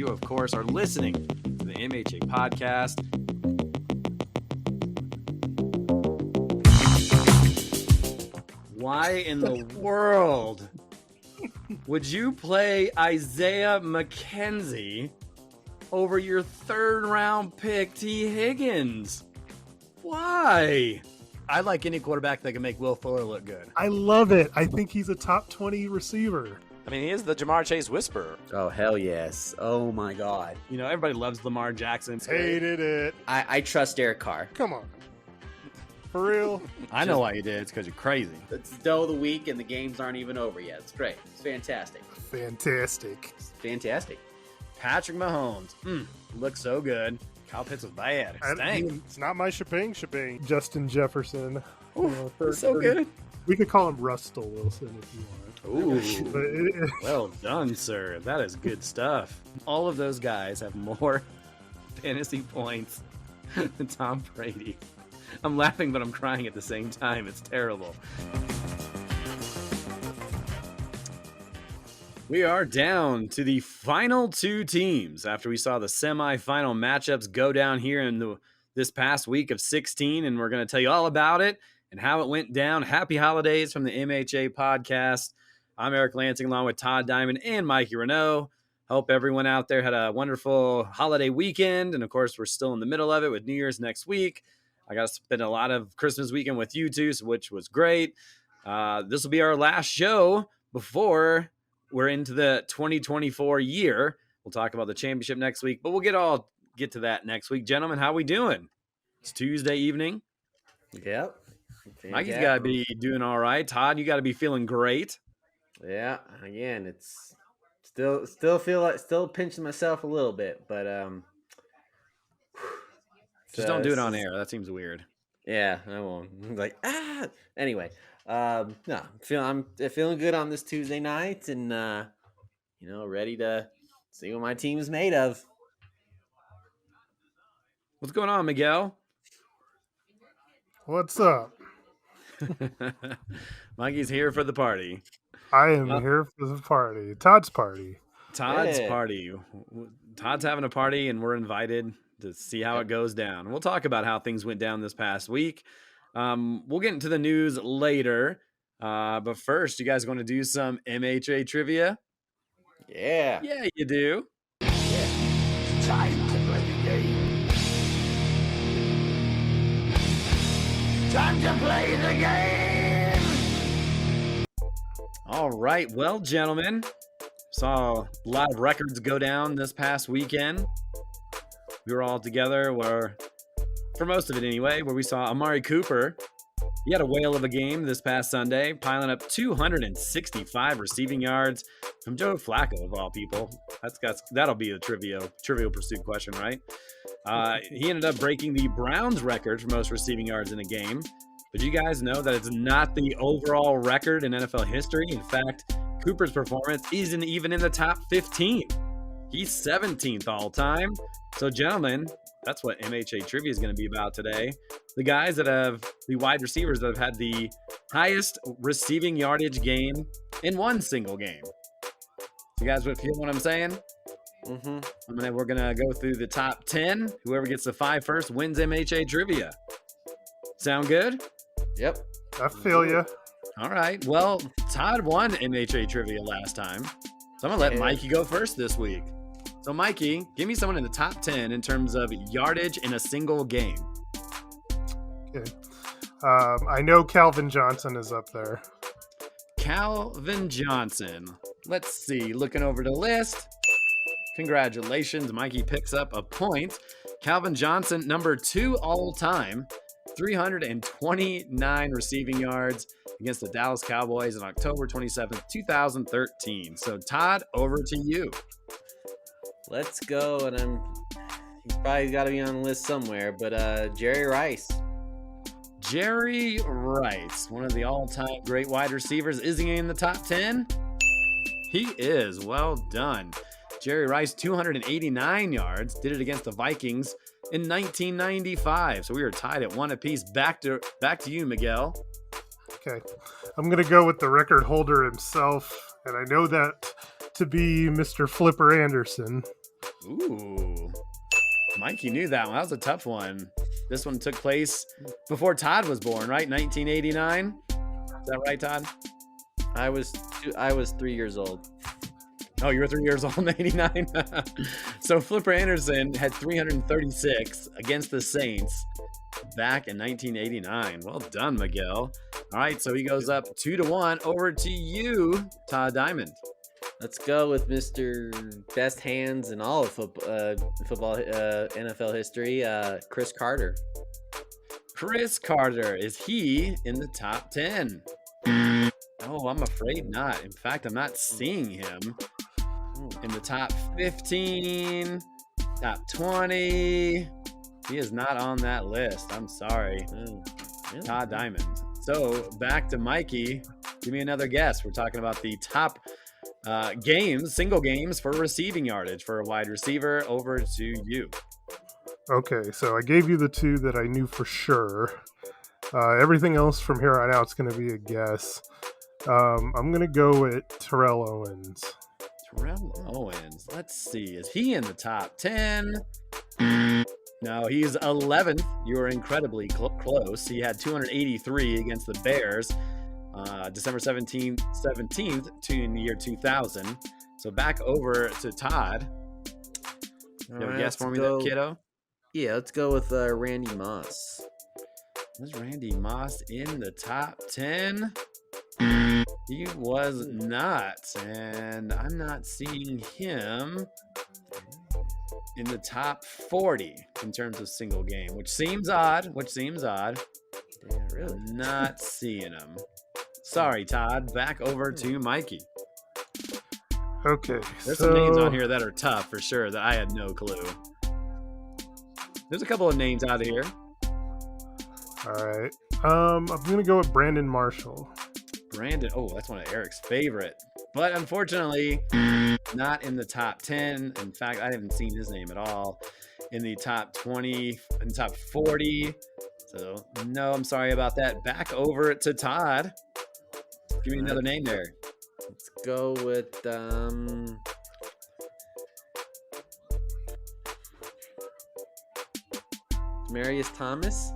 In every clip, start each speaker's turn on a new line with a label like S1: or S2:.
S1: You, of course, are listening to the MHA podcast. Why in the world would you play Isaiah McKenzie over your third-round pick, T. Higgins? Why? I like any quarterback that can make Will Fuller look good.
S2: I love it. I think he's a top 20 receiver.
S3: I mean, he is the Jamar Chase whisperer.
S4: Oh, hell yes. Oh, my God.
S1: You know, everybody loves Lamar Jackson.
S2: Hated it.
S4: I trust Derek Carr.
S2: Come on. For real?
S1: I know why you did. It's because you're crazy.
S4: It's still the week and the games aren't even over yet. It's great. It's fantastic.
S2: Fantastic.
S4: It's fantastic.
S1: Patrick Mahomes. Looks so good. Kyle Pitts was bad. Stank.
S2: It's not my shebang. Justin Jefferson.
S1: So good.
S2: We could call him Russell Wilson if you want.
S1: Ooh. Well done, sir. That is good stuff. All of those guys have more fantasy points than Tom Brady. I'm laughing, but I'm crying at the same time. It's terrible. We are down to the final two teams after we saw the semifinal matchups go down here in this past week of 16, and we're going to tell you all about it and how it went down. Happy holidays from the MHA podcast. I'm Eric Lansing along with Todd Diamond and Mikey Renault. Hope everyone out there had a wonderful holiday weekend, and of course, we're still in the middle of it with New Year's next week. I got to spend a lot of Christmas weekend with you two, which was great. This will be our last show before we're into the 2024 year. We'll talk about the championship next week, but we'll get to that next week. Gentlemen, how we doing? It's Tuesday evening.
S4: Yep.
S1: Mikey's got to be doing all right. Todd, you got to be feeling great.
S4: Yeah. Again, it's still pinching myself a little bit, but
S1: just don't do it on air. That seems weird.
S4: Yeah, I won't. Like, Anyway, no, I'm feeling good on this Tuesday night, and ready to see what my team is made of.
S1: What's going on, Miguel?
S2: What's up?
S1: Mikey's here for the party.
S2: I am here for the party. Todd's party.
S1: Todd's party. Todd's having a party, and we're invited to see how it goes down. We'll talk about how things went down this past week. We'll get into the news later. But first, you guys want to do some MHA trivia?
S4: Yeah.
S1: Yeah, you do.
S4: Yeah.
S5: Time to play the game. Time to play the game.
S1: All right. Well, gentlemen, saw a lot of records go down this past weekend. We were all together, for most of it anyway, where we saw Amari Cooper. He had a whale of a game this past Sunday, piling up 265 receiving yards from Joe Flacco, of all people. That'll be a Trivial Pursuit question, right? He ended up breaking the Browns record for most receiving yards in a game. But you guys know that it's not the overall record in NFL history. In fact, Cooper's performance isn't even in the top 15. He's 17th all time. So, gentlemen, that's what MHA trivia is going to be about today. The wide receivers that have had the highest receiving yardage game in one single game. You guys feel what I'm saying?
S4: Mm-hmm.
S1: We're going to go through the top 10. Whoever gets the 5 first wins MHA trivia. Sound good?
S4: Yep.
S2: I feel you.
S1: All right. Well, Todd won MHA trivia last time. So I'm going to let Mikey go first this week. So, Mikey, give me someone in the top 10 in terms of yardage in a single game.
S2: Okay. I know Calvin Johnson is up there.
S1: Calvin Johnson. Let's see. Looking over the list. Congratulations. Mikey picks up a point. Calvin Johnson, number 2 all time. 329 receiving yards against the Dallas Cowboys on October 27th, 2013. So, Todd, over to you.
S4: Let's go, and he's probably got to be on the list somewhere, but Jerry Rice.
S1: Jerry Rice, one of the all-time great wide receivers. Is he in the top 10? He is. Well done. Jerry Rice, 289 yards, did it against the Vikings in 1995. So we were tied at 1 apiece. Back to you, Miguel.
S2: Okay. I'm going to go with the record holder himself, and I know that to be Mr. Flipper Anderson.
S1: Ooh. Mikey knew that one. That was a tough one. This one took place before Todd was born, right? 1989. Is that right, Todd?
S4: I was 3 years old.
S1: Oh, you were 3 years old in 89? So Flipper Anderson had 336 against the Saints back in 1989. Well done, Miguel. All right, so he goes up 2-1. Over to you, Todd Diamond.
S4: Let's go with Mr. Best Hands in all of football NFL history, Chris Carter.
S1: Chris Carter, is he in the top 10? Oh, I'm afraid not. In fact, I'm not seeing him in the top 15, top 20. He is not on that list. I'm sorry.
S4: Really?
S1: Todd Diamond. So back to Mikey. Give me another guess. We're talking about the top single games for receiving yardage for a wide receiver. Over to you.
S2: Okay, so I gave you the two that I knew for sure. Everything else from here on out is going to be a guess. I'm going to go with Terrell Owens.
S1: Terrell Owens. Let's see. Is he in the top 10? No, he's 11th. You were incredibly close. He had 283 against the Bears, December 17th in the year 2000. So back over to Todd. You have a guess for me there, kiddo?
S4: Yeah, let's go with Randy Moss.
S1: Was Randy Moss in the top 10? He was not, and I'm not seeing him in the top 40 in terms of single game, which seems odd.
S4: Yeah, really.
S1: I'm not seeing him. Sorry, Todd. Back over to Mikey.
S2: Okay,
S1: There's some names on here that are tough for sure that I had no clue. There's a couple of names out of here.
S2: All right. I'm going to go with Brandon Marshall.
S1: Brandon, oh, that's one of Eric's favorite. But unfortunately, not in the top 10. In fact, I haven't seen his name at all in the top 20, in the top 40. So, no, I'm sorry about that. Back over to Todd. Give me another name there.
S4: Let's go with Demarius Thomas.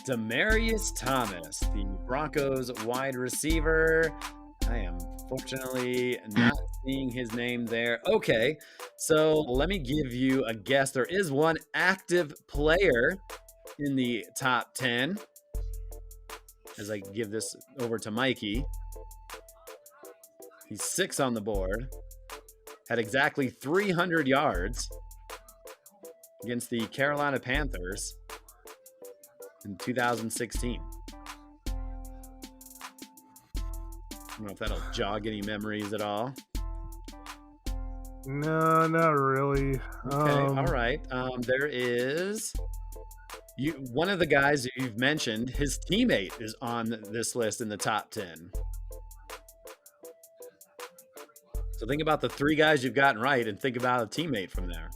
S1: Demarius Thomas, the Broncos wide receiver. I am fortunately not seeing his name there. Okay, so let me give you a guess. There is one active player in the top 10. As I give this over to Mikey. He's 6 on the board. Had exactly 300 yards against the Carolina Panthers in 2016. I don't know if that'll jog any memories at all.
S2: No, not really.
S1: Okay, all right. There is one of the guys that you've mentioned. His teammate is on this list in the top 10. So think about the 3 guys you've gotten right, and think about a teammate from there.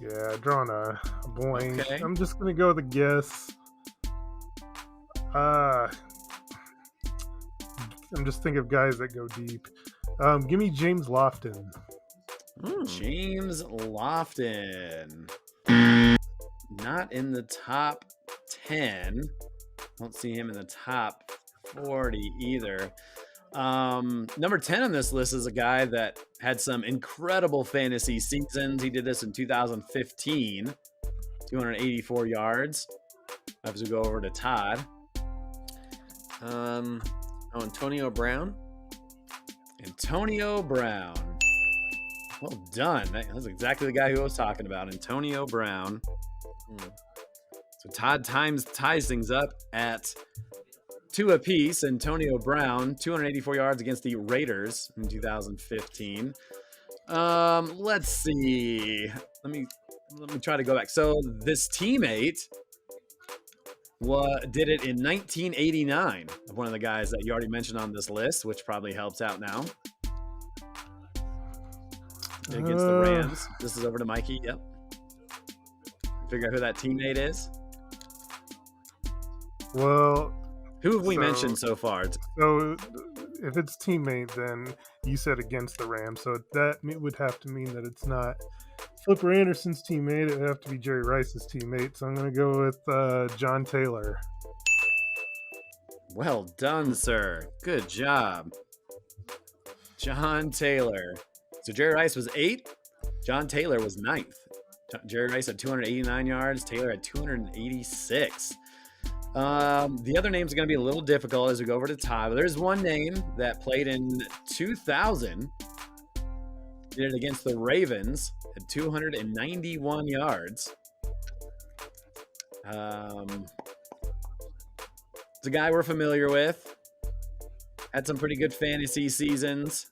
S2: Yeah, drawing a blank.
S1: Okay.
S2: I'm just gonna go with a guess. I'm just thinking of guys that go deep. Give me James Lofton.
S1: James Lofton. Not in the top 10. Don't see him in the top 40 either. Number 10 on this list is a guy that had some incredible fantasy seasons. He did this in 2015, 284 yards. As we go over to Todd.
S4: Antonio Brown.
S1: Antonio Brown. Well done. That's exactly the guy who I was talking about. Antonio Brown. So Todd ties things up at 2 apiece. Antonio Brown, 284 yards against the Raiders in 2015. Let's see. Let me try to go back. So this teammate did it in 1989 of one of the guys that you already mentioned on this list, which probably helps out now. Against the Rams. This is over to Mikey. Yep. Figure out who that teammate is.
S2: Well,
S1: Who have we
S2: So-
S1: mentioned so far?
S2: so if it's teammate, then you said against the Rams, so that would have to mean that it's not Flipper Anderson's teammate. It would have to be Jerry Rice's teammate. So I'm going to go with John Taylor.
S1: Well done, sir. Good job. John Taylor. So Jerry Rice was 8th. John Taylor was 9th. Jerry Rice had 289 yards. Taylor had 286. The other names are going to be a little difficult as we go over to Todd. But there's one name that played in 2000. Did it against the Ravens. Had 291 yards. It's a guy we're familiar with. Had some pretty good fantasy seasons.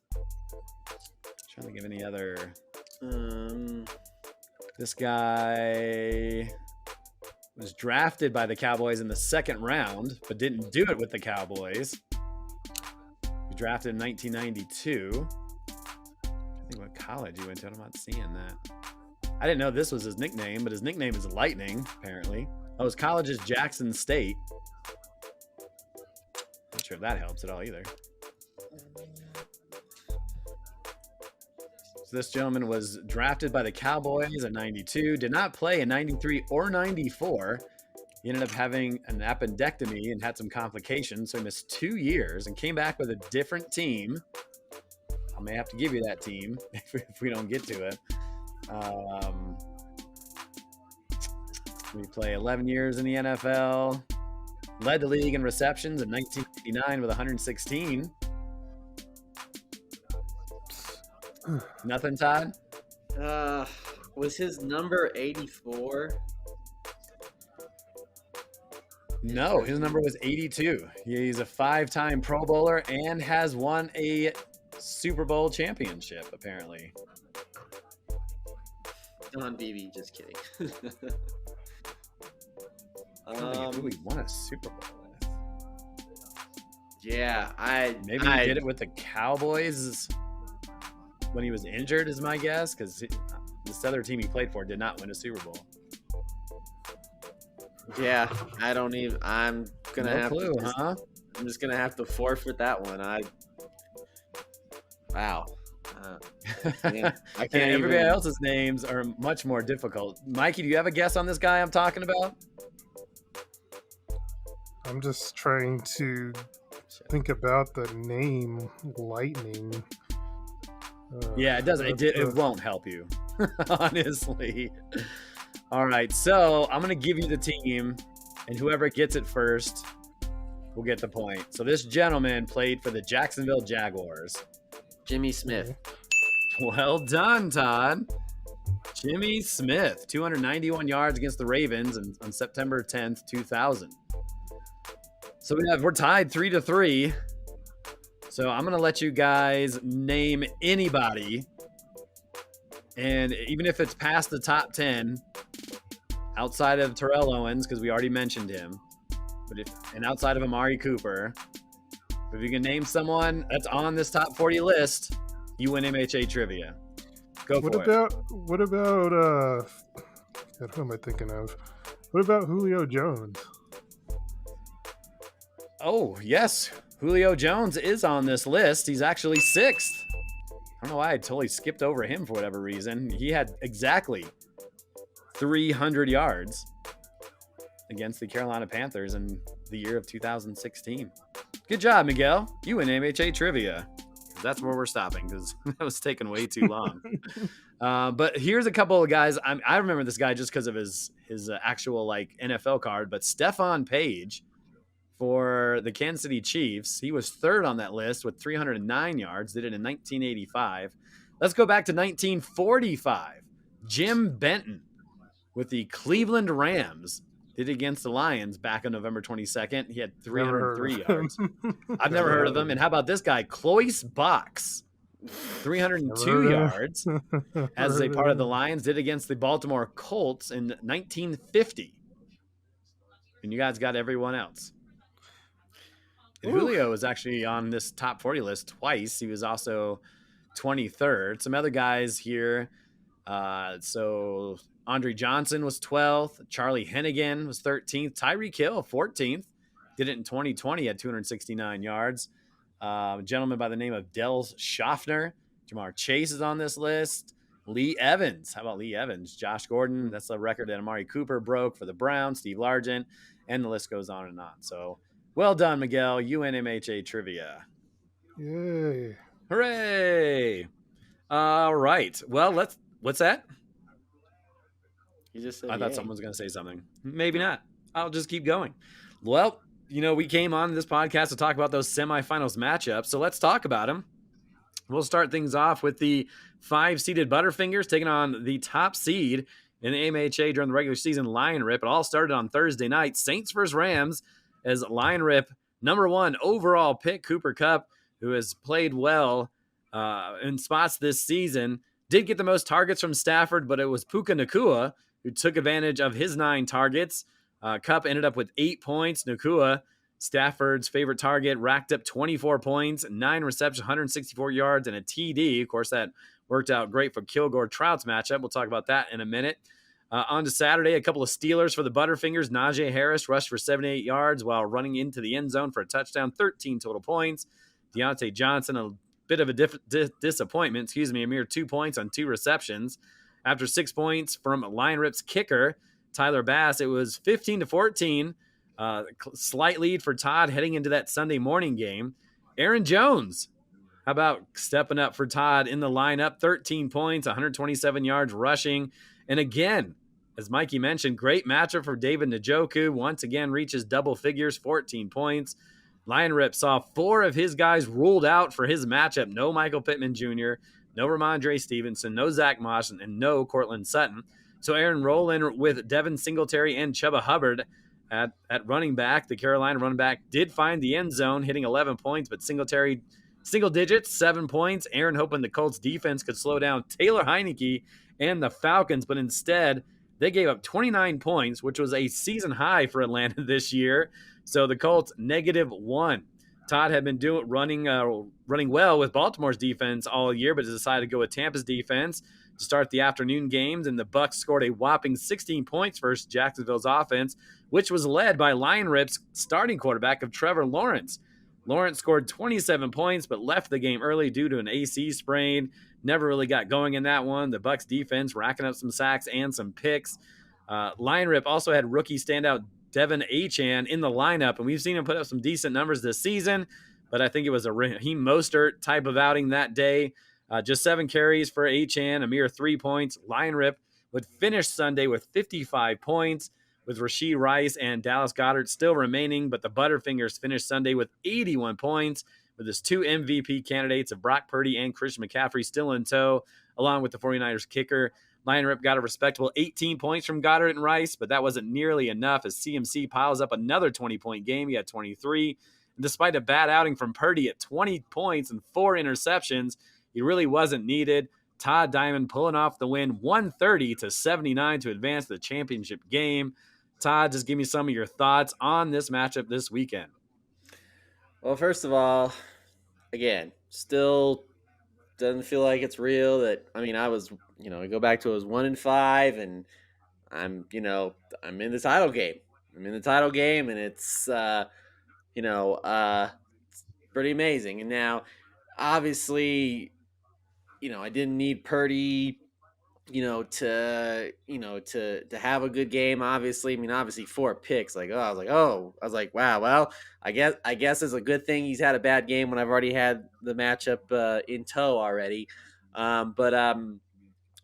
S1: Trying to give any other. This guy was drafted by the Cowboys in the 2nd round, but didn't do it with the Cowboys. He was drafted in 1992. I think what college he went to. I'm not seeing that. I didn't know this was his nickname, but his nickname is Lightning, apparently. Oh, his college is Jackson State. Not sure if that helps at all either. So this gentleman was drafted by the Cowboys in 92, did not play in 93 or 94. He ended up having an appendectomy and had some complications, so he missed 2 years and came back with a different team. I may have to give you that team if we don't get to it. We play 11 years in the NFL. Led the league in receptions in 1959 with 116. Nothing, Todd?
S4: Was his number 84?
S1: No, his number was 82. He's a 5-time Pro Bowler and has won a Super Bowl championship, apparently.
S4: Don Beebe, just kidding.
S1: I don't think who he won a Super Bowl with.
S4: Yeah,
S1: Maybe he did it with the Cowboys when he was injured, is my guess, because this other team he played for did not win a Super Bowl.
S4: Yeah, I don't even. I'm gonna
S1: No
S4: have
S1: clue,
S4: to.
S1: huh?
S4: I'm just gonna have to forfeit that one. Wow. Man, I
S1: And
S4: can't
S1: everybody
S4: even.
S1: else's names are much more difficult. Mikey, do you have a guess on this guy I'm talking about?
S2: I'm just trying to think about the name Lightning.
S1: Yeah, it doesn't. It won't help you, honestly. All right, so I'm gonna give you the team, and whoever gets it first will get the point. So this gentleman played for the Jacksonville Jaguars.
S4: Jimmy Smith.
S1: Well done, Todd. Jimmy Smith, 291 yards against the Ravens on September 10th, 2000. So we're tied 3-3. So I'm gonna let you guys name anybody, and even if it's past the top 10, outside of Terrell Owens, because we already mentioned him, and outside of Amari Cooper, if you can name someone that's on this top 40 list, you win MHA trivia. Go for it.
S2: What about God, who am I thinking of? What about Julio Jones?
S1: Oh, yes. Julio Jones is on this list. He's actually 6th. I don't know why I totally skipped over him for whatever reason. He had exactly 300 yards against the Carolina Panthers in the year of 2016. Good job, Miguel. You win MHA trivia. That's where we're stopping because that was taking way too long. But here's a couple of guys. I remember this guy just because of his actual NFL card. But Stephon Page for the Kansas City Chiefs, he was 3rd on that list with 309 yards. Did it in 1985. Let's go back to 1945. Jim Benton with the Cleveland Rams did it against the Lions back on November 22nd. He had 303 yards. I've never heard of them. And how about this guy, Cloyce Box, 302 yards as a part of the Lions, did against the Baltimore Colts in 1950. And you guys got everyone else. And Julio was actually on this top 40 list twice. He was also 23rd. Some other guys here. So Andre Johnson was 12th. Charlie Hennigan was 13th. Tyreek Hill, 14th. Did it in 2020 at 269 yards. A gentleman by the name of Dels Schaffner. Jamar Chase is on this list. Lee Evans. How about Lee Evans? Josh Gordon. That's the record that Amari Cooper broke for the Browns. Steve Largent. And the list goes on and on. So well done, Miguel. UNMHA trivia.
S2: Yay.
S1: Hooray. All right. Well, what's that?
S4: You just said
S1: I thought
S4: yay.
S1: someone was going to say something. Maybe not. I'll just keep going. Well, we came on this podcast to talk about those semifinals matchups. So let's talk about them. We'll start things off with the 5-seeded Butterfingers taking on the top seed in the MHA during the regular season, Lion Rip. It all started on Thursday night. Saints versus Rams, as Lion Rip, number 1 overall pick, Cooper Kupp, who has played well in spots this season, did get the most targets from Stafford, but it was Puka Nacua who took advantage of his 9 targets. Kupp ended up with 8 points. Nacua, Stafford's favorite target, racked up 24 points, 9 receptions, 164 yards, and a TD. Of course, that worked out great for Kilgore Trout's matchup. We'll talk about that in a minute. On to Saturday, a couple of Steelers for the Butterfingers. Najee Harris rushed for 78 yards while running into the end zone for a touchdown, 13 total points. Deontay Johnson, a bit of a disappointment, a mere 2 points on 2 receptions. After 6 points from Lion Rip's kicker, Tyler Bass, it was 15-14. Slight lead for Todd heading into that Sunday morning game. Aaron Jones, how about stepping up for Todd in the lineup? 13 points, 127 yards rushing. And again, as Mikey mentioned, great matchup for David Njoku. Once again, reaches double figures, 14 points. Lion Rip saw 4 of his guys ruled out for his matchup. No Michael Pittman Jr., no Ramondre Stevenson, no Zach Moss, and no Cortland Sutton. So Aaron Rowland with Devin Singletary and Chuba Hubbard at running back. The Carolina running back did find the end zone, hitting 11 points, but Singletary single digits, 7 points. Aaron hoping the Colts defense could slow down Taylor Heineke and the Falcons, but instead they gave up 29 points, which was a season high for Atlanta this year. So the Colts -1. Todd had been running well with Baltimore's defense all year, but decided to go with Tampa's defense to start the afternoon games, and the Bucs scored a whopping 16 points versus Jacksonville's offense, which was led by Lion Rip's starting quarterback of Trevor Lawrence. Lawrence scored 27 points, but left the game early due to an AC sprain. Never really got going in that one. The Bucs defense racking up some sacks and some picks. Lion Rip also had rookie standout Devin Achane in the lineup, and we've seen him put up some decent numbers this season, but I think it was a Raheem Mostert type of outing that day. Just 7 carries for Achane, a mere 3 points. Lion Rip would finish Sunday with 55 points, with Rashee Rice and Dallas Goedert still remaining, but the Butterfingers finished Sunday with 81 points, with his 2 MVP candidates of Brock Purdy and Christian McCaffrey still in tow, along with the 49ers kicker. Lion Rip got a respectable 18 points from Goddard and Rice, but that wasn't nearly enough as CMC piles up another 20-point game. He had 23. And despite a bad outing from Purdy at 20 points and 4 interceptions, he really wasn't needed. Todd Diamond pulling off the win 130-79 to advance the championship game. Todd, just give me some of your thoughts on this matchup this weekend.
S4: Well, first of all, again, still doesn't feel like it's real. I was, I go back to, I was 1-5, and I'm in the title game. And it's, pretty amazing. And now, obviously, I didn't need Purdy, to have a good game. Obviously, obviously 4 picks. I was like, wow. Well, I guess it's a good thing he's had a bad game when I've already had the matchup in tow already. But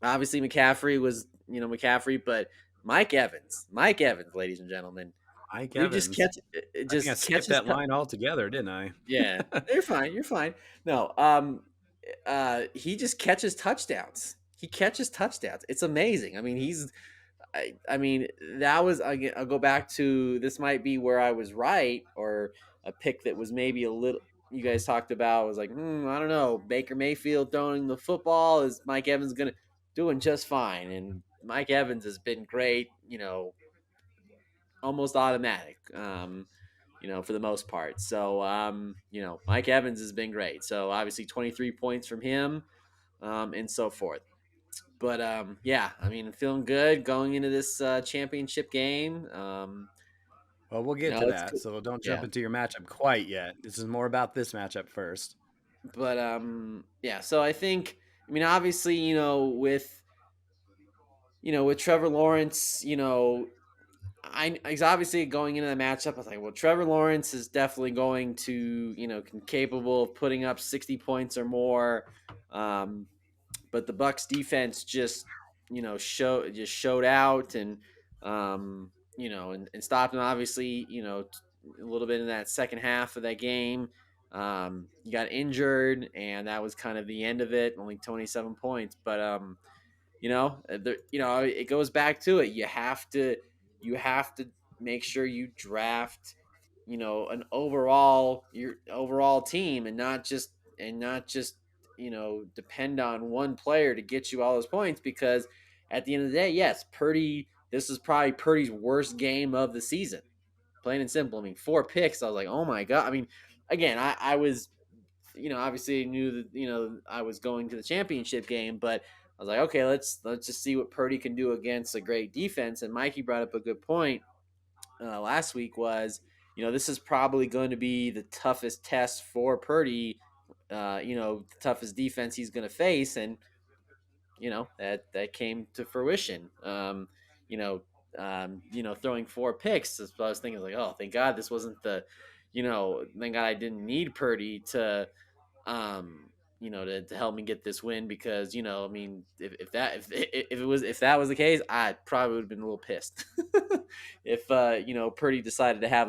S4: obviously McCaffrey was, McCaffrey, but Mike Evans, ladies and gentlemen,
S1: Mike
S4: you
S1: Evans.
S4: just catch,
S1: I think I skipped that line altogether, didn't I?
S4: Yeah, you're fine. No, he just catches touchdowns. It's amazing. I'll go back to, this might be where I was right, or a pick that was maybe a little, you guys talked about, was like, I don't know, Baker Mayfield throwing the football, is Mike Evans doing just fine? And Mike Evans has been great, almost automatic, for the most part. So, Mike Evans has been great. So obviously 23 points from him, and so forth. Yeah, I mean, feeling good going into this championship game.
S1: Well, we'll
S4: You
S1: get
S4: know,
S1: to
S4: it's
S1: that. So don't
S4: yeah,
S1: jump into your matchup quite yet. This is more about this matchup first.
S4: yeah. So I think, I mean, obviously, with Trevor Lawrence, he's obviously going into the matchup. I was like, well, Trevor Lawrence is definitely going to, capable of putting up 60 points or more. But the Bucks defense just, showed out and, and stopped him. Obviously, a little bit in that second half of that game. He got injured, and that was kind of the end of it. Only 27 points, but it goes back to it. You have to make sure you draft, an your overall team, and not just depend on one player to get you all those points, because at the end of the day, yes, Purdy. This is probably Purdy's worst game of the season, plain and simple. I mean, 4 picks. I was like, oh my god. I mean, again, I was, obviously knew that, I was going to the championship game, but I was like, okay, let's just see what Purdy can do against a great defense. And Mikey brought up a good point last week. Was, this is probably going to be the toughest test for Purdy. The toughest defense he's going to face, and that came to fruition. Throwing 4 picks. So I was thinking, like, oh, thank God this wasn't thank God I didn't need Purdy to to help me get this win, because, I mean, if that was the case, I probably would have been a little pissed if Purdy decided to have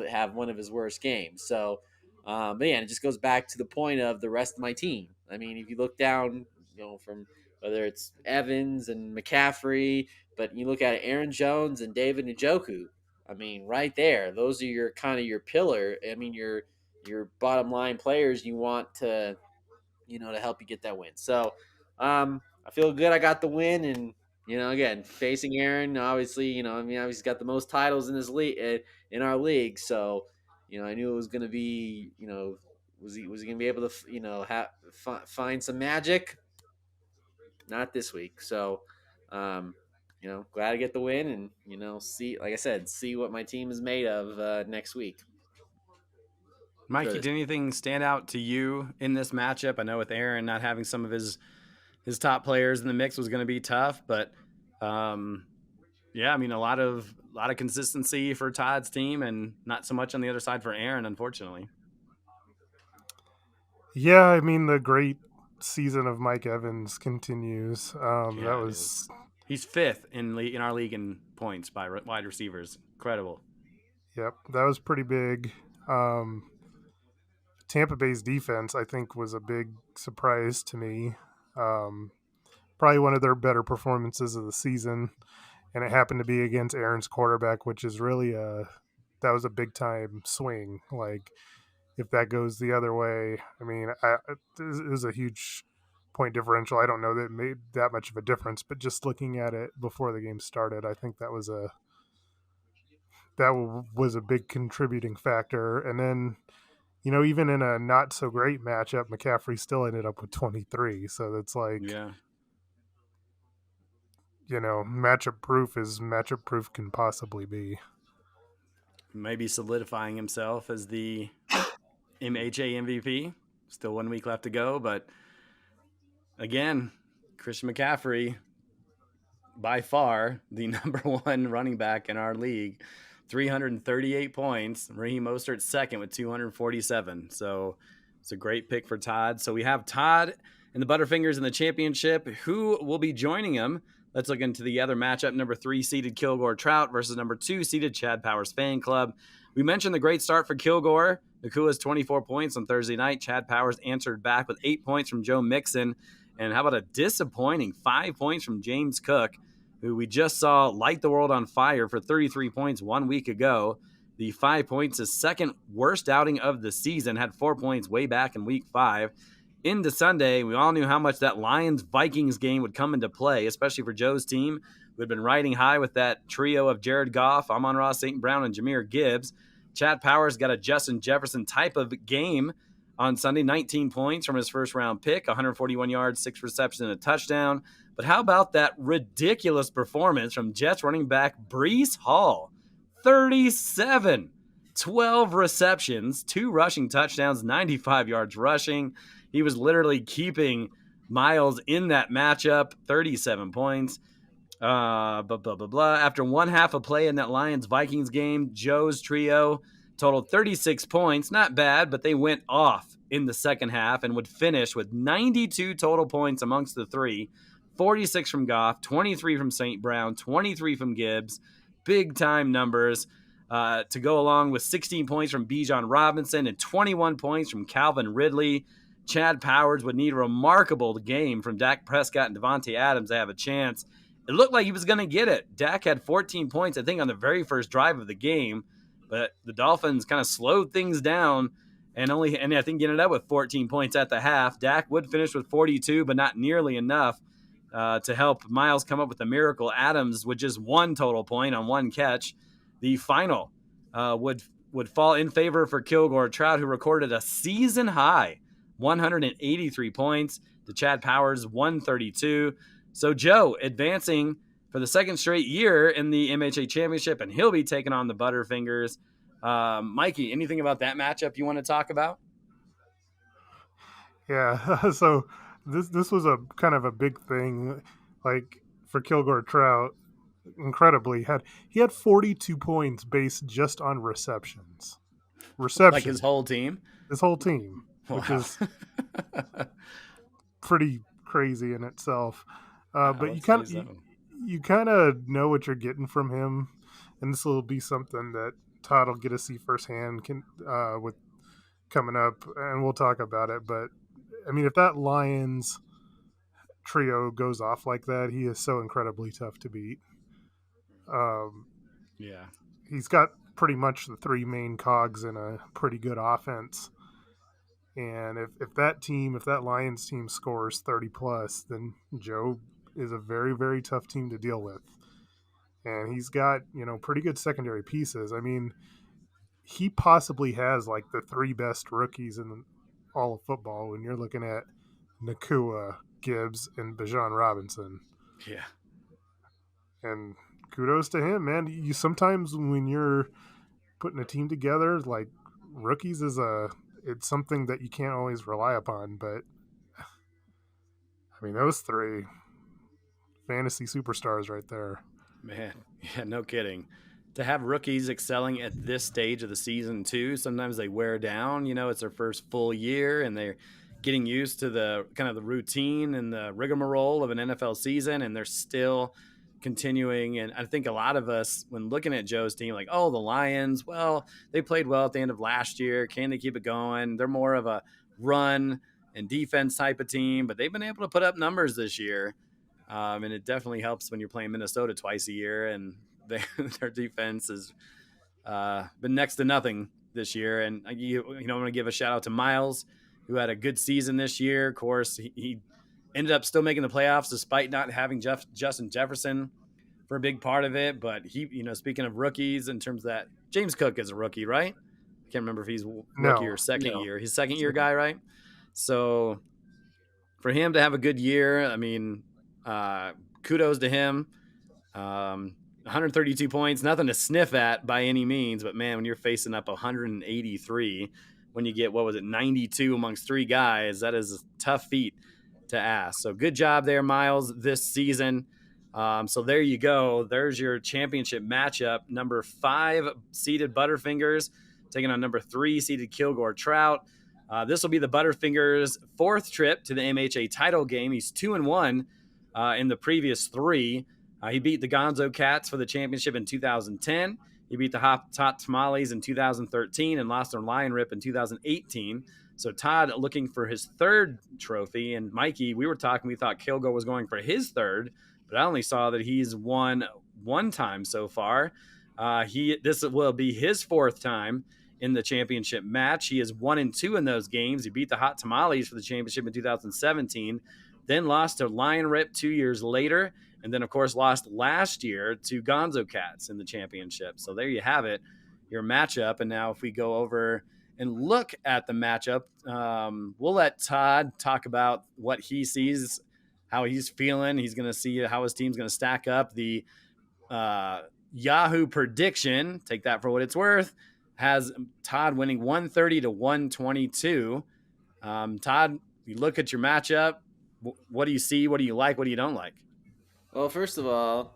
S4: have one of his worst games. So, but yeah, it just goes back to the point of the rest of my team. I mean, if you look down, from whether it's Evans and McCaffrey, but you look at Aaron Jones and David Njoku. I mean, right there, those are your kind of your pillar. I mean, your bottom line players you want to help you get that win. So, I feel good. I got the win, and again, facing Aaron, obviously, I mean, obviously got the most titles in his league, in our league. So, I knew it was going to be, was he going to be able to, find some magic? Not this week. So, um, glad to get the win, and see, like I said, see what my team is made of next week.
S1: Mikey, did anything stand out to you in this matchup? I know with Aaron not having some of his top players in the mix was going to be tough, but yeah, I mean a lot of consistency for Todd's team, and not so much on the other side for Aaron, unfortunately.
S2: Yeah, I mean the great season of Mike Evans continues.
S1: Yeah,
S2: That
S1: it
S2: was
S1: is. He's fifth in our league in points by wide receivers. Incredible.
S2: Yep, that was pretty big. Tampa Bay's defense, I think, was a big surprise to me. Um, Probably one of their better performances of the season, and it happened to be against Aaron's quarterback, which is really that was a big time swing. Like, if that goes the other way, I mean, it was a huge point differential. I don't know that it made that much of a difference, but just looking at it before the game started, I think that was a big contributing factor. And then, even in a not so great matchup, McCaffrey still ended up with 23. So that's like,
S1: Yeah.
S2: matchup proof as matchup proof can possibly be.
S1: Maybe solidifying himself as the MHA MVP. Still 1 week left to go, but again, Christian McCaffrey, by far the number one running back in our league, 338 points. Raheem Mostert second with 247. So it's a great pick for Todd. So we have Todd and the Butterfingers in the championship. Who will be joining him? Let's look into the other matchup. Number 3 seeded Kilgore Trout versus number 2 seeded Chad Powers Fan Club. We mentioned the great start for Kilgore. Nakua's 24 points on Thursday night. Chad Powers answered back with 8 points from Joe Mixon. And how about a disappointing 5 points from James Cook, who we just saw light the world on fire for 33 points 1 week ago. The 5 points, his second worst outing of the season, had 4 points way back in week 5. Into Sunday, we all knew how much that Lions-Vikings game would come into play, especially for Joe's team, who had been riding high with that trio of Jared Goff, Amon-Ra St. Brown, and Jahmyr Gibbs. Chad Powers got a Justin Jefferson type of game on Sunday, 19 points from his first-round pick, 141 yards, 6 receptions, and a touchdown. But how about that ridiculous performance from Jets running back Brees Hall? 37, 12 receptions, 2 rushing touchdowns, 95 yards rushing. He was literally keeping Miles in that matchup, 37 points. Blah, blah, blah, blah. After one half of play in that Lions-Vikings game, Joe's trio totaled 36 points. Not bad, but they went off in the second half and would finish with 92 total points amongst the three. 46 from Goff, 23 from St. Brown, 23 from Gibbs. Big time numbers to go along with 16 points from Bijan Robinson and 21 points from Calvin Ridley. Chad Powers would need a remarkable game from Dak Prescott and Devontae Adams to have a chance. It looked like he was going to get it. Dak had 14 points, I think, on the very first drive of the game, but the Dolphins kind of slowed things down and I think ended up with 14 points at the half. Dak would finish with 42, but not nearly enough to help Miles come up with a miracle. Adams with just 1 total point on 1 catch. The final would fall in favor for Kilgore Trout, who recorded a season high 183 points to Chad Powers 132. So Joe advancing for the second straight year in the MHA championship, and he'll be taking on the Butterfingers. Mikey, anything about that matchup you want to talk about?
S2: Yeah, so this was a kind of a big thing, like for Kilgore Trout. Incredibly, he had 42 points based just on receptions.
S1: Like his whole team?
S2: His whole team,
S1: Wow.
S2: which is pretty crazy in itself. But you kind of know what you're getting from him, and this will be something that Todd will get to see firsthand with coming up, and we'll talk about it. But I mean, if that Lions trio goes off like that, he is so incredibly tough to beat.
S1: Yeah,
S2: he's got pretty much the 3 main cogs in a pretty good offense. And if that Lions team scores 30 plus, then Joe is a very, very tough team to deal with. And he's got, pretty good secondary pieces. I mean, he possibly has like the 3 best rookies in all of football when you're looking at Nakua, Gibbs, and Bijan Robinson.
S1: Yeah.
S2: And kudos to him, man. You sometimes when you're putting a team together, like rookies it's something that you can't always rely upon, but I mean, those 3 fantasy superstars right there.
S1: Man, yeah, no kidding. To have rookies excelling at this stage of the season too, sometimes they wear down. It's their first full year and they're getting used to the kind of the routine and the rigmarole of an NFL season, and they're still continuing. And I think a lot of us, when looking at Joe's team, like, oh, the Lions, well, they played well at the end of last year. Can they keep it going? They're more of a run and defense type of team, but they've been able to put up numbers this year. And it definitely helps when you're playing Minnesota twice a year, and their defense has been next to nothing this year. And I'm going to give a shout out to Miles, who had a good season this year. Of course, he ended up still making the playoffs despite not having Justin Jefferson for a big part of it. But he, speaking of rookies, in terms of that, James Cook is a rookie, right? I can't remember if he's rookie or second year. He's second year guy, right? So for him to have a good year, I mean, kudos to him. 132 points, nothing to sniff at by any means, but man, when you're facing up 183, when you get, 92 amongst 3 guys, that is a tough feat to ask. So good job there, Miles, this season. So there you go. There's your championship matchup. Number 5 seeded Butterfingers taking on number 3 seeded Kilgore Trout. This will be the Butterfingers' 4th trip to the MHA title game. He's 2-1 in the previous 3. He beat the Gonzo Cats for the championship in 2010. He beat the Hot Tamales in 2013 and lost to Lion Rip in 2018. So Todd looking for his 3rd trophy. And Mikey, we thought Kilgore was going for his 3rd, but I only saw that he's won 1 time so far. This will be his 4th time in the championship match. He is 1-2 in those games. He beat the Hot Tamales for the championship in 2017, then lost to Lion Rip 2 years later, and then, of course, lost last year to Gonzo Cats in the championship. So there you have it, your matchup. And now if we go over and look at the matchup, we'll let Todd talk about what he sees how he's feeling. He's going to see how his team's going to stack up. The uh, Yahoo prediction, take that for what it's worth, has Todd winning 130 to 122. Todd, you look at your matchup. What do you see? What do you like? What do you don't like?
S4: Well, first of all,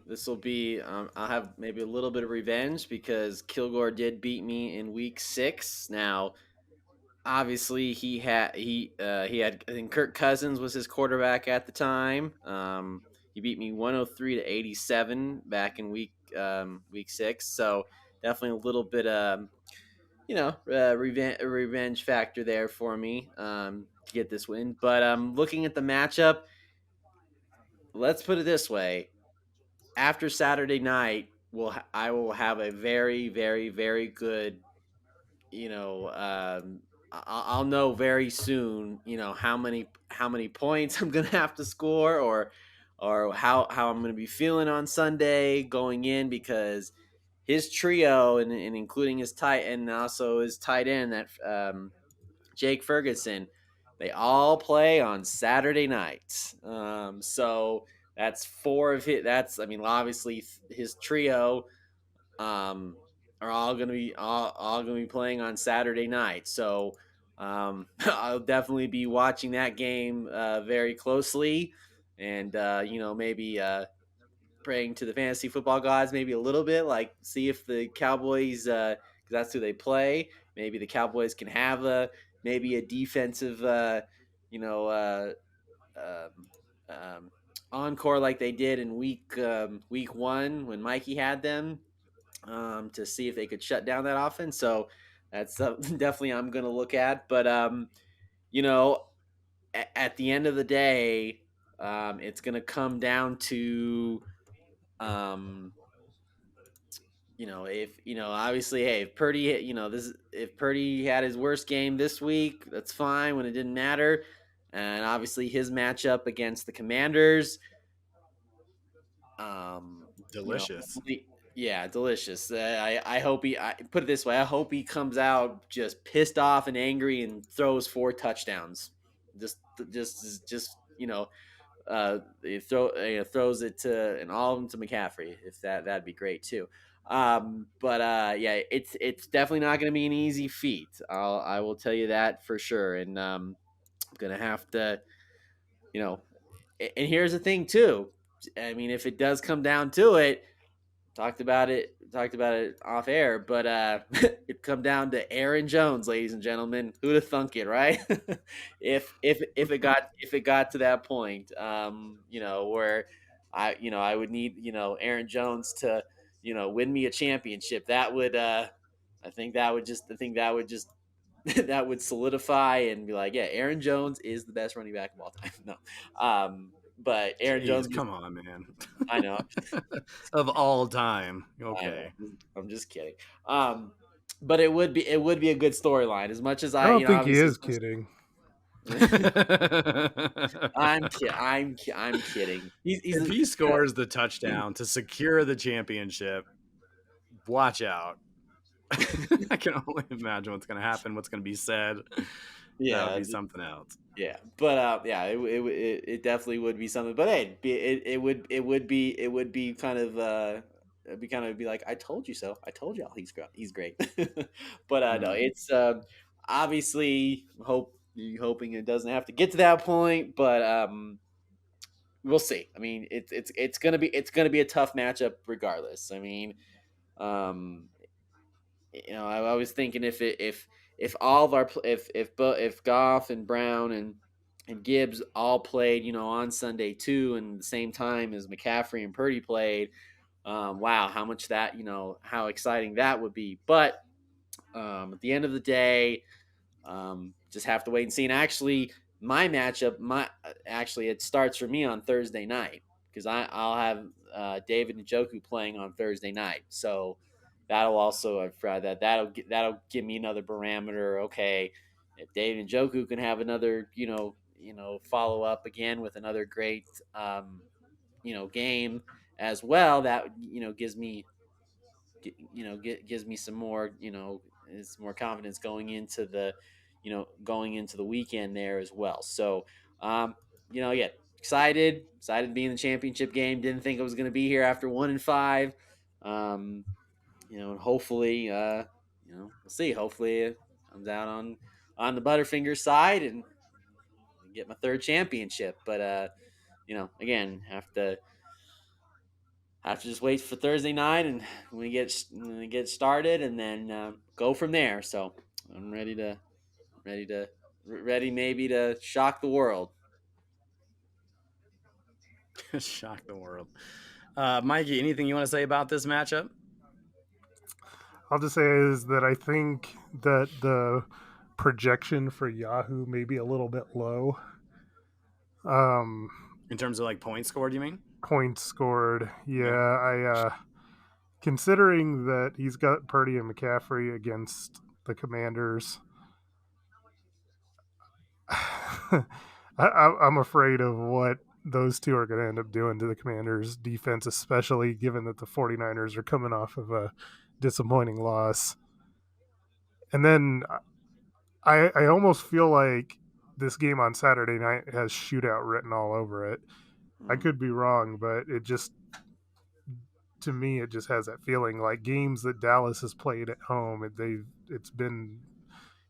S4: this will be I'll have maybe a little bit of revenge because Kilgore did beat me in week 6. Now, obviously, he had I think Kirk Cousins was his quarterback at the time. He beat me 103 to 87 back in week 6. So definitely a little bit revenge factor there for me to get this win. But looking at the matchup, let's put it this way: after Saturday night, I will have a very, very, very good, you know, I'll know very soon, how many points I'm gonna have to score, or how I'm gonna be feeling on Sunday going in, because his trio and including his tight and also his tight end that Jake Ferguson, they all play on Saturday nights. So that's four of his. That's, I mean, obviously his trio um, are all gonna be playing on Saturday night. So I'll definitely be watching that game very closely, and maybe praying to the fantasy football gods maybe a little bit, like see if the Cowboys, because that's who they play. Maybe the Cowboys can have maybe a defensive, you know, um, um, encore like they did in week 1 when Mikey had them, to see if they could shut down that offense. So that's definitely I'm going to look at. But you know, at the end of the day, it's going to come down to um, if obviously, hey, if Purdy, if Purdy had his worst game this week, that's fine when it didn't matter. And obviously, his matchup against the Commanders,
S1: Delicious.
S4: yeah, delicious. I hope I put it this way: I hope he comes out just pissed off and angry and throws 4 touchdowns. Just throws it to, and all of them to McCaffrey. If that'd be great too. But yeah, it's definitely not going to be an easy feat. I will tell you that for sure. And I'm gonna have to, you know. And here's the thing too. I mean, if it does come down to it, talked about it off air, but it come down to Aaron Jones, ladies and gentlemen. Who'd have thunk it, right? if it got to that point, where I would need, Aaron Jones to, win me a championship. That would I think that would just that would solidify and be like, yeah, Aaron Jones is the best running back of all time. No, but Aaron Jones,
S1: Jeez, come on, man.
S4: I know,
S1: Of all time.
S4: I know.
S1: Okay.
S4: I'm just kidding. But it would be a good storyline. As much as
S2: I
S4: I,
S2: don't think he
S4: obviously,
S2: is kidding.
S4: I'm kidding. He's
S1: If he scores the touchdown to secure the championship, watch out. I can only imagine what's going to happen, what's going to be said. That would
S4: yeah,
S1: be something else.
S4: yeah. But yeah, it definitely would be something. But hey, it would be kind of it'd be like, I told you so. I told y'all he's great. But no,
S1: Mm.
S4: it's obviously hoping it doesn't have to get to that point, but we'll see. I mean, it's gonna be a tough matchup regardless. I mean, um, I was thinking if all of our if Goff and Brown and Gibbs all played, on Sunday too, and the same time as McCaffrey and Purdy played, wow, how much that, how exciting that would be. But at the end of the day, just have to wait and see. And actually, my matchup, it starts for me on Thursday night, because I'll have David Njoku playing on Thursday night. So that'll also, that'll give me another parameter. Okay, if David Njoku can have another, follow up again with another great, game as well, that gives me some more, it's more confidence going into the weekend there as well. So, again, excited to be in the championship game. Didn't think it was going to be here after 1-5. And hopefully, we'll see. Hopefully, it comes out on the Butterfinger side and get my third championship. But again, have to just wait for Thursday night and we get started and then go from there. So I'm ready maybe to shock the world.
S1: Shock the world. Mikey, anything you want to say about this matchup?
S2: I'll just say is that I think that the projection for Yahoo may be a little bit low.
S1: In terms of like points scored, you mean?
S2: Points scored. Yeah,
S1: Yeah.
S2: I considering that he's got Purdy and McCaffrey against the Commanders. I'm afraid of what those two are going to end up doing to the Commanders defense, especially given that the 49ers are coming off of a disappointing loss. And then I almost feel like this game on Saturday night has shootout written all over it. I could be wrong, but it just, to me, it just has that feeling like games that Dallas has played at home. It's been,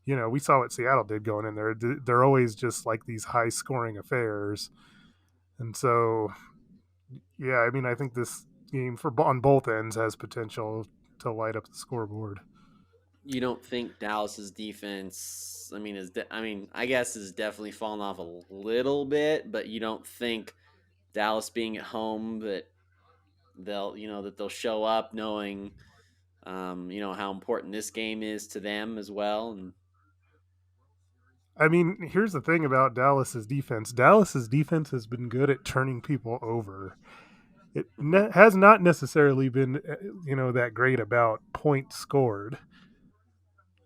S2: we saw what Seattle did going in there. They're always just like these high scoring affairs. And so, yeah, I mean, I think this game on both ends has potential to light up the scoreboard.
S4: You don't think Dallas's defense? I guess is definitely fallen off a little bit, but you don't think Dallas being at home that they'll show up knowing, how important this game is to them as well. And
S2: I mean, here's the thing about Dallas's defense. Dallas's defense has been good at turning people over. It has not necessarily been, that great about points scored.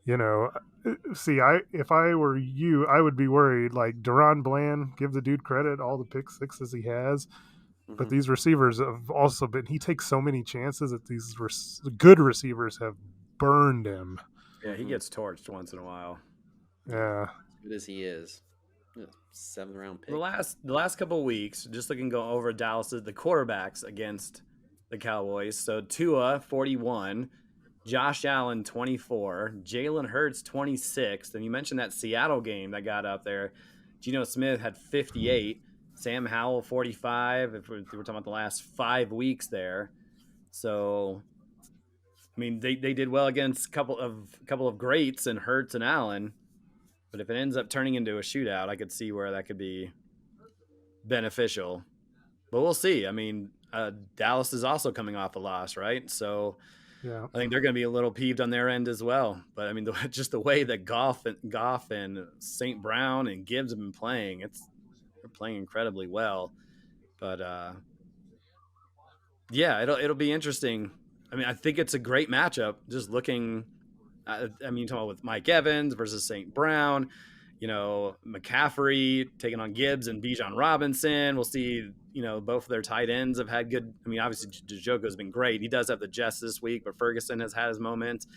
S2: See, if I were you, I would be worried. Like Duron Bland, give the dude credit, all the pick sixes he has. But these receivers have also been. He takes so many chances that these good receivers have burned him.
S1: Yeah, he gets torched once in a while.
S2: Yeah,
S4: as good as he is, 7th round pick.
S1: The last couple of weeks, just looking go over Dallas's the quarterbacks against the Cowboys. So Tua 41, Josh Allen 24, Jalen Hurts 26. And you mentioned that Seattle game that got up there. Geno Smith had 58, Sam Howell 45. If we're talking about the last 5 weeks there, so I mean they did well against a couple of greats and Hurts and Allen. But if it ends up turning into a shootout, I could see where that could be beneficial. But we'll see. I mean, Dallas is also coming off a loss, right? So
S2: yeah.
S1: I think they're going to be a little peeved on their end as well. But I mean, just the way that Goff and St. Brown and Gibbs have been playing, they're playing incredibly well. But yeah, it'll be interesting. I mean, I think it's a great matchup. Just looking, talking about with Mike Evans versus St. Brown. McCaffrey taking on Gibbs and Bijan Robinson. We'll see, both of their tight ends have had good. I mean, obviously, Njoku's been great. He does have the Jets this week, but Ferguson has had his moments.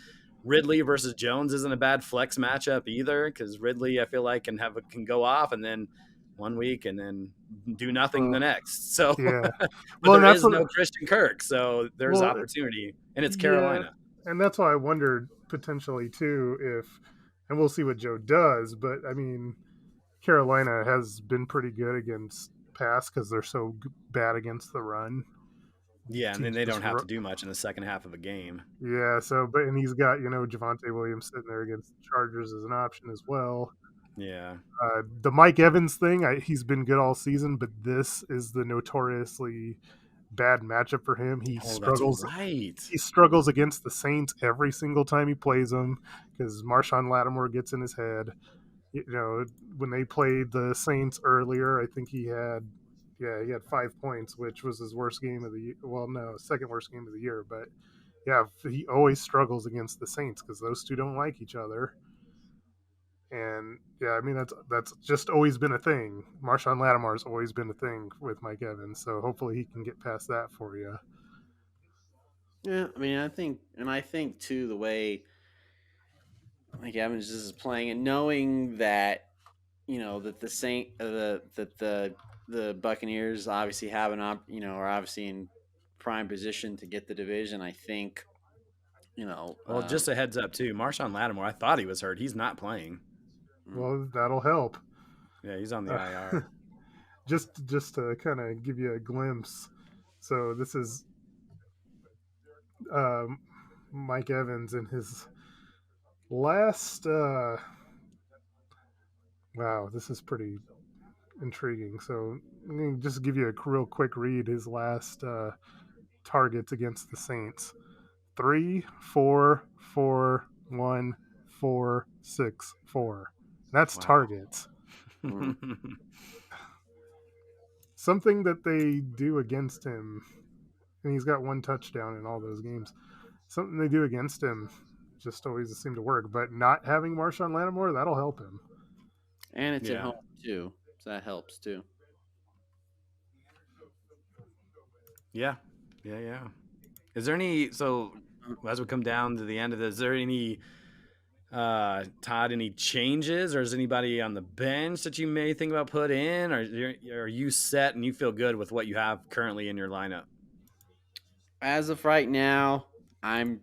S1: Ridley versus Jones isn't a bad flex matchup either because Ridley, I feel like, can go off and then one week and then do nothing the next. So,
S2: Yeah.
S1: but there is no Christian Kirk, so there's opportunity, and it's Carolina.
S2: And that's why I wondered potentially too and we'll see what Joe does. But I mean, Carolina has been pretty good against pass because they're so bad against the run.
S1: Yeah, and then they don't have to do much in the second half of a game.
S2: Yeah, and he's got Javonte Williams sitting there against the Chargers as an option as well.
S1: Yeah.
S2: The Mike Evans thing, he's been good all season, but this is the notoriously bad matchup for him. He struggles.
S1: That's right.
S2: He struggles against the Saints every single time he plays them because Marshawn Lattimore gets in his head. When they played the Saints earlier, I think he had 5 points, which was his worst game of the year. Well, no, second worst game of the year. But yeah, he always struggles against the Saints because those two don't like each other. And yeah, I mean that's just always been a thing. Marshawn Lattimore's always been a thing with Mike Evans, so hopefully he can get past that for you.
S4: Yeah, I mean, I think too the way Mike Evans is playing and knowing that that the the Buccaneers obviously have are obviously in prime position to get the division. I think, you know,
S1: Well, just a heads up too. Marshawn Lattimore, I thought he was hurt. He's not playing.
S2: Well, that'll help.
S1: Yeah, he's on the
S2: Uh,
S1: IR.
S2: just to kind of give you a glimpse. So this is Mike Evans in his last. Wow, this is pretty intriguing. So I'm going to just give you a real quick read. His last targets against the Saints: 3, 4, 4, 1, 4, 6, 4. That's
S1: Wow.
S2: targets. Something that they do against him, and he's got 1 touchdown in all those games. Something they do against him just always seem to work. But not having Marshawn Lattimore, that'll help him.
S4: And it's at
S1: Yeah.
S4: home too, so that helps too.
S1: Yeah. Is there any, so as we come down to the end of this, is there any, Todd, any changes, or is anybody on the bench that you may think about put in, or are you set and you feel good with what you have currently in your lineup?
S4: As of right now, this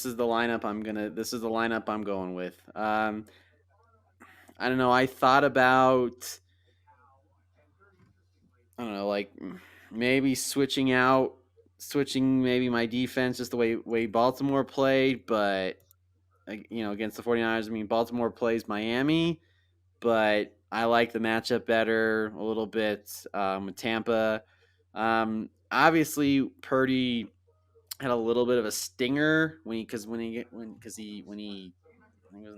S4: is the lineup I'm going with. I don't know. I thought about, I don't know, like maybe switching maybe my defense just the way Baltimore played, but against the 49ers, I mean, Baltimore plays Miami, but I like the matchup better a little bit with Tampa. Obviously, Purdy had a little bit of a stinger when he was in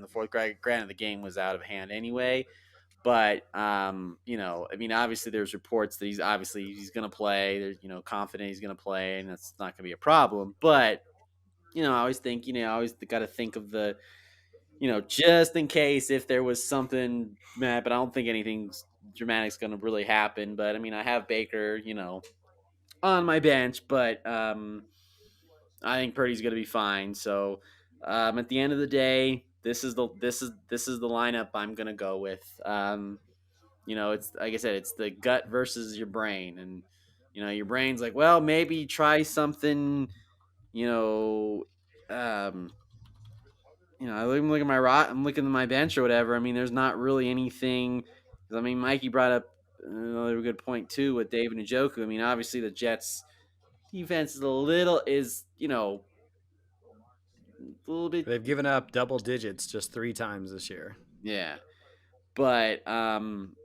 S4: the fourth. Granted, the game was out of hand anyway. But I mean, obviously, there's reports that he's going to play. There's confident he's going to play, and that's not going to be a problem. But I always think I always got to think of the just in case if there was something mad. But I don't think anything dramatic's going to really happen. But I mean, I have Baker, on my bench, but I think Purdy's going to be fine. So at the end of the day, this is the lineup I'm going to go with. It's like I said, it's the gut versus your brain, and your brain's like, well, maybe try something. I'm looking at I'm looking at my bench or whatever. I mean, there's not really anything. I mean, Mikey brought up another good point too with David Njoku. I mean, obviously the Jets defense is a little a little bit.
S1: They've given up double digits just 3 times this year.
S4: Yeah, but looking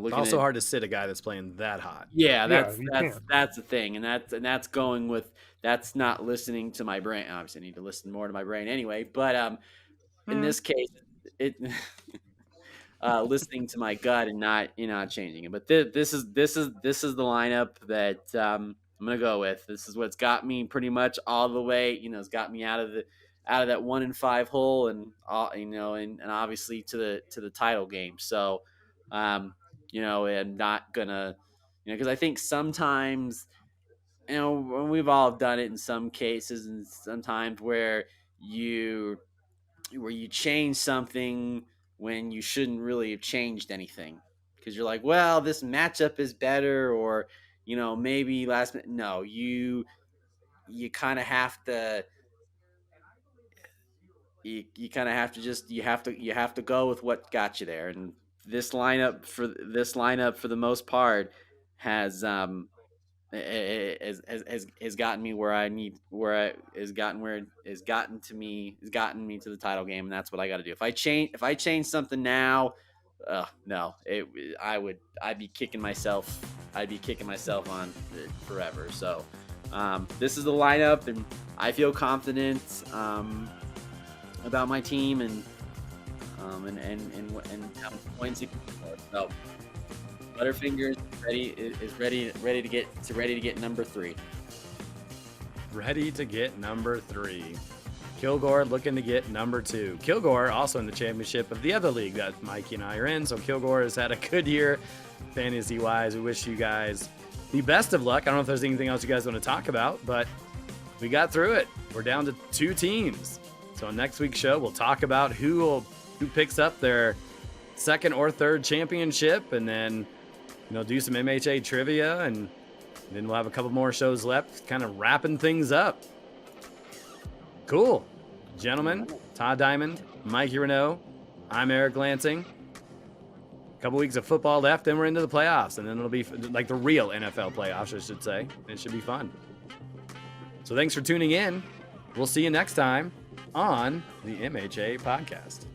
S1: it's also hard to sit a guy that's playing that hot.
S4: Yeah, that's
S2: can't.
S4: that's the thing, and that's going with that's not listening to my brain. Obviously, I need to listen more to my brain anyway. But in this case, it listening to my gut and not changing it. But this is the lineup that I'm gonna go with. This is what's got me pretty much all the way. It's got me out of that 1-5 hole, and all and obviously to the title game. So, I'm not gonna, because I think sometimes, we've all done it in some cases, and sometimes where you change something when you shouldn't really have changed anything, because you're like, well, this matchup is better, or maybe last minute. No, you kind of have to. You kind of have to you have to go with what got you there, and this lineup for the most part has has gotten me where I need where I has gotten where it has gotten me to the title game, and that's what I got to do. If I change something now, no, I'd be kicking myself on forever. So this is the lineup, and I feel confident about my team and how many points it can score. So Butterfingers is ready to get number 3.
S1: Ready to get number 3. Kilgore looking to get number 2. Kilgore also in the championship of the other league that Mikey and I are in. So Kilgore has had a good year fantasy-wise. We wish you guys the best of luck. I don't know if there's anything else you guys want to talk about, but we got through it. We're down to 2 teams. So on next week's show, we'll talk about who picks up their second or third championship, and then do some MHA trivia, and then we'll have a couple more shows left, kind of wrapping things up. Cool. Gentlemen, Todd Diamond, Mikey Renault, I'm Eric Lansing. A couple weeks of football left, then we're into the playoffs, and then it'll be like the real NFL playoffs, I should say. It should be fun. So thanks for tuning in. We'll see you next time on the MHA podcast.